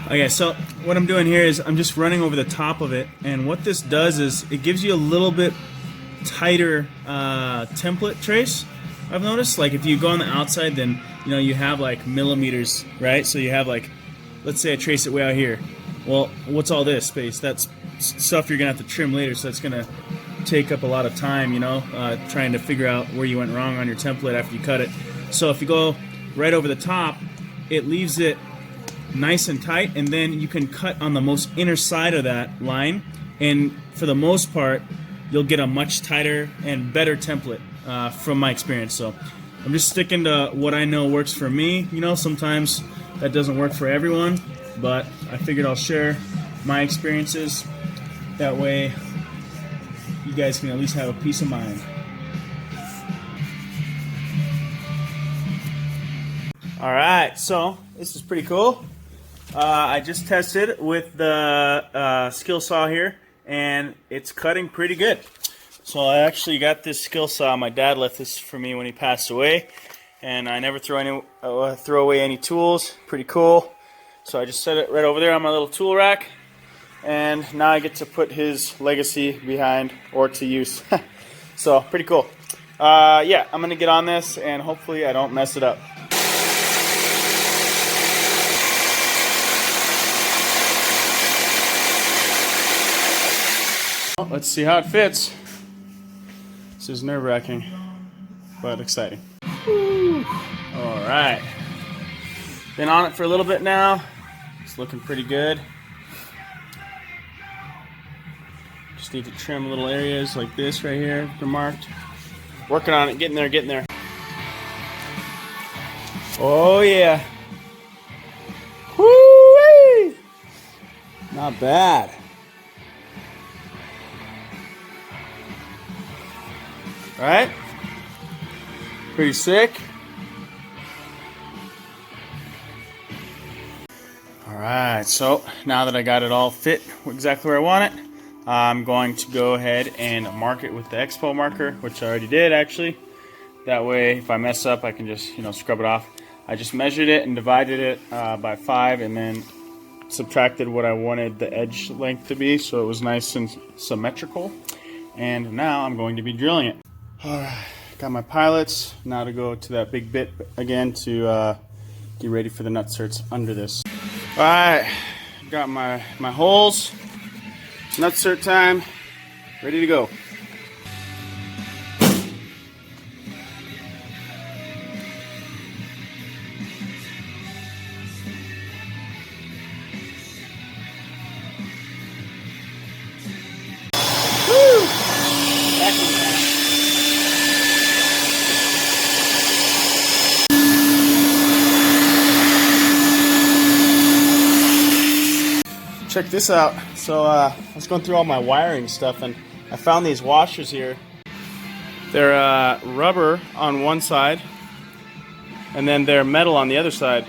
Okay, so what I'm doing here is I'm just running over the top of it, and what this does is it gives you a little bit tighter template trace. I've noticed, like if you go on the outside, then you have like millimeters, right? So you have like, let's say I trace it way out here. Well, what's all this space? That's stuff you're gonna have to trim later, so that's gonna take up a lot of time, trying to figure out where you went wrong on your template after you cut it. So if you go right over the top, it leaves it nice and tight, and then you can cut on the most inner side of that line, and for the most part you'll get a much tighter and better template from my experience. So I'm just sticking to what I know works for me. Sometimes that doesn't work for everyone, but I figured I'll share my experiences. That way you guys can at least have a peace of mind. Alright, so this is pretty cool. I just tested with the skill saw here, and it's cutting pretty good. So I actually got this skill saw. My dad left this for me when he passed away, and I never throw away any tools. Pretty cool. So I just set it right over there on my little tool rack, and now I get to put his legacy behind or to use. So pretty cool. Yeah, I'm gonna get on this, and hopefully I don't mess it up. Let's see how it fits. This is nerve-wracking, but exciting. Alright. Been on it for a little bit now. It's looking pretty good. Just need to trim little areas like this right here. They're marked. Working on it, getting there. Oh yeah. Woo-wee! Not bad. Right? Pretty sick. Alright, so now that I got it all fit exactly where I want it, I'm going to go ahead and mark it with the Expo marker, which I already did actually. That way, if I mess up, I can just scrub it off. I just measured it and divided it by 5, and then subtracted what I wanted the edge length to be, so it was nice and symmetrical. And now I'm going to be drilling it. Alright, got my pilots. Now to go to that big bit again to get ready for the nutserts under this. Alright, got my holes. It's nutsert time. Ready to go. Woo! Check this out. So I was going through all my wiring stuff, and I found these washers here. They're rubber on one side, and then they're metal on the other side.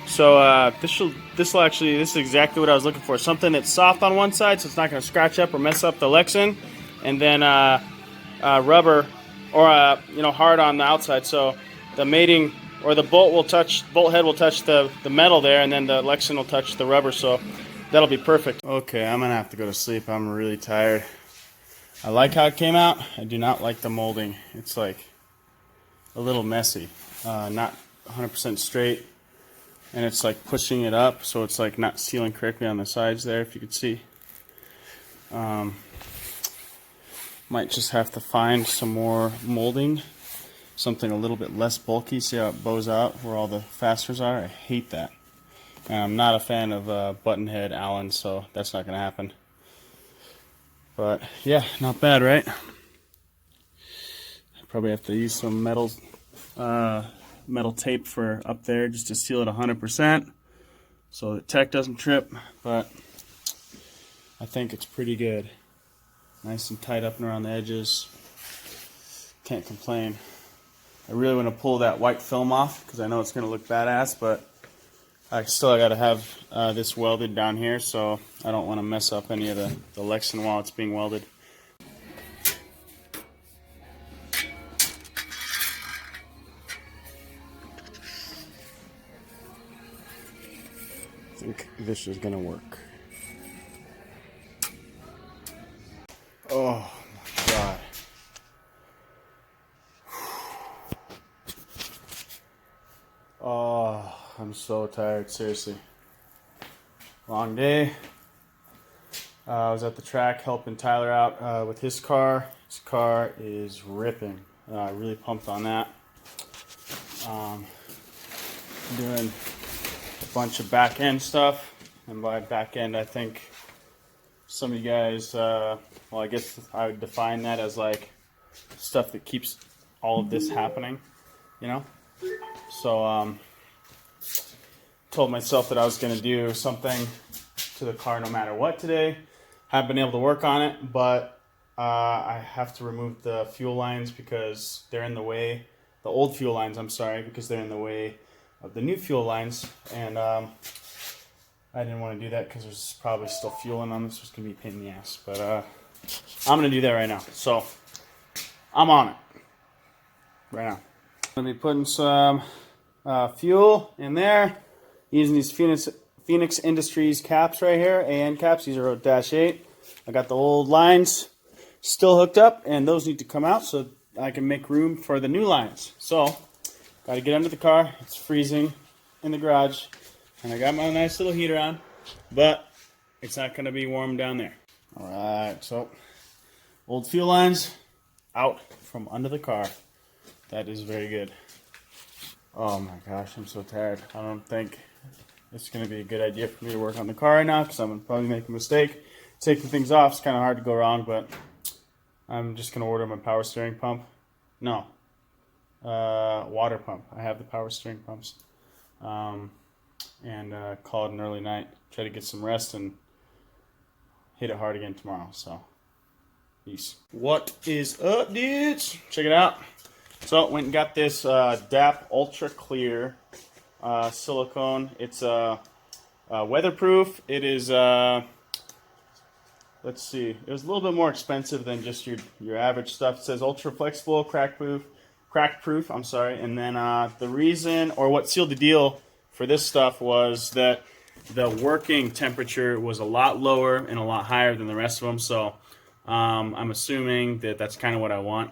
So this is exactly what I was looking for. Something that's soft on one side, so it's not going to scratch up or mess up the Lexan, and then rubber or hard on the outside. So the mating or the bolt head will touch the metal there, and then the Lexan will touch the rubber. So that'll be perfect. Okay, I'm gonna have to go to sleep. I'm really tired. I like how it came out. I do not like the molding. It's like a little messy, not 100% straight, and it's like pushing it up, so it's like not sealing correctly on the sides there, if you could see. Might just have to find some more molding, something a little bit less bulky. See how it bows out where all the fasteners are? I hate that. And I'm not a fan of button head Allen, so that's not going to happen. But yeah, not bad, right? I probably have to use some metal tape for up there just to seal it 100%, so the tech doesn't trip. But I think it's pretty good. Nice and tight up and around the edges. Can't complain. I really want to pull that white film off because I know it's going to look badass, but I got to have this welded down here, so I don't want to mess up any of the Lexan while it's being welded. think this is gonna work. Oh my God. Oh, I'm so tired, seriously. Long day. I was at the track helping Tyler out with his car. His car is ripping. Really pumped on that. Doing a bunch of back end stuff. And by back end, I think some of you guys, well, I guess I would define that as like stuff that keeps all of this happening, you know? So, told myself that I was going to do something to the car no matter what today. Haven't been able to work on it, but I have to remove the fuel lines because they're in the way. The old fuel lines, I'm sorry, because they're in the way of the new fuel lines. And I didn't want to do that because there's probably still fuel in them. This was going to be a pain in the ass. But I'm going to do that right now. So I'm on it right now. I'm going to be putting some fuel in there using these Phoenix Industries caps right here, AN caps. These are -8. I got the old lines still hooked up, and those need to come out so I can make room for the new lines. So, got to get under the car. It's freezing in the garage, and I got my nice little heater on, but it's not going to be warm down there. All right, so old fuel lines out from under the car. That is very good. Oh my gosh, I'm so tired. I don't think it's going to be a good idea for me to work on the car right now because I'm going to probably make a mistake. Taking things off is kind of hard to go wrong, but I'm just going to order my power steering pump. No, water pump. I have the power steering pumps. And call it an early night. Try to get some rest and hit it hard again tomorrow. So, peace. What is up, dudes? Check it out. So, went and got this DAP Ultra Clear silicone. It's weatherproof. It is, let's see, it was a little bit more expensive than just your average stuff. It says ultra flexible, crack proof, I'm sorry. And then the reason, or what sealed the deal for this stuff was that the working temperature was a lot lower and a lot higher than the rest of them. So I'm assuming that that's kind of what I want.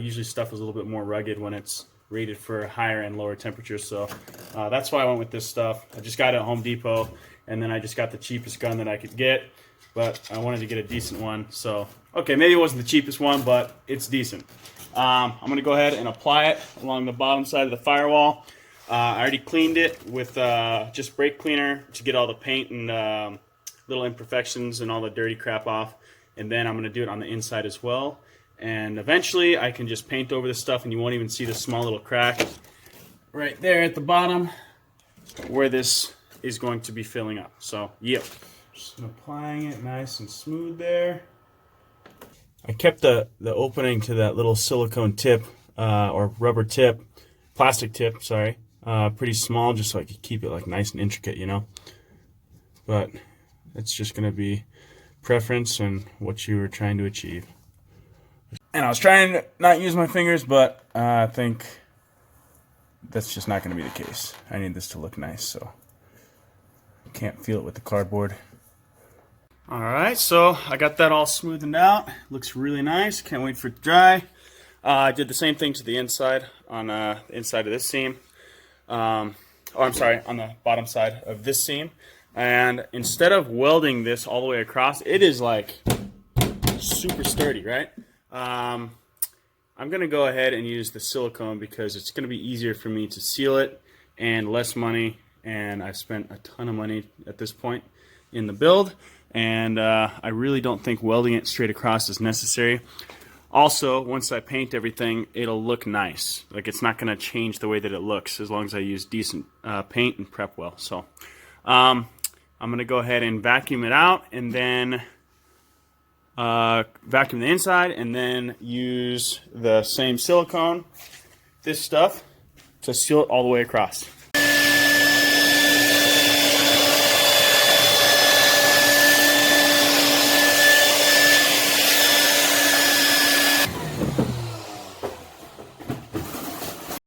Usually stuff is a little bit more rugged when it's rated for higher and lower temperatures. So that's why I went with this stuff. I just got it at Home Depot, and then I just got the cheapest gun that I could get. But I wanted to get a decent one. So, okay, maybe it wasn't the cheapest one, but it's decent. I'm going to go ahead and apply it along the bottom side of the firewall. I already cleaned it with just brake cleaner to get all the paint and little imperfections and all the dirty crap off. And then I'm going to do it on the inside as well. And eventually I can just paint over this stuff and you won't even see the small little crack right there at the bottom where this is going to be filling up. So, yep. Just applying it nice and smooth there. I kept the opening to that little silicone tip or rubber tip, plastic tip, sorry, pretty small just so I could keep it like nice and intricate, you know. But it's just going to be preference and what you were trying to achieve. And I was trying to not use my fingers, but I think that's just not going to be the case. I need this to look nice, so can't feel it with the cardboard. Alright, so I got that all smoothened out. Looks really nice. Can't wait for it to dry. I did the same thing to the inside, on the inside of this seam. I'm sorry, on the bottom side of this seam. And instead of welding this all the way across, it is like super sturdy, right? I'm going to go ahead and use the silicone because it's going to be easier for me to seal it and less money. And I've spent a ton of money at this point in the build. And I really don't think welding it straight across is necessary. Also, once I paint everything, it'll look nice. Like, it's not going to change the way that it looks as long as I use decent paint and prep well. So I'm going to go ahead and vacuum it out and then vacuum the inside and then use the same silicone, this stuff, to seal it all the way across.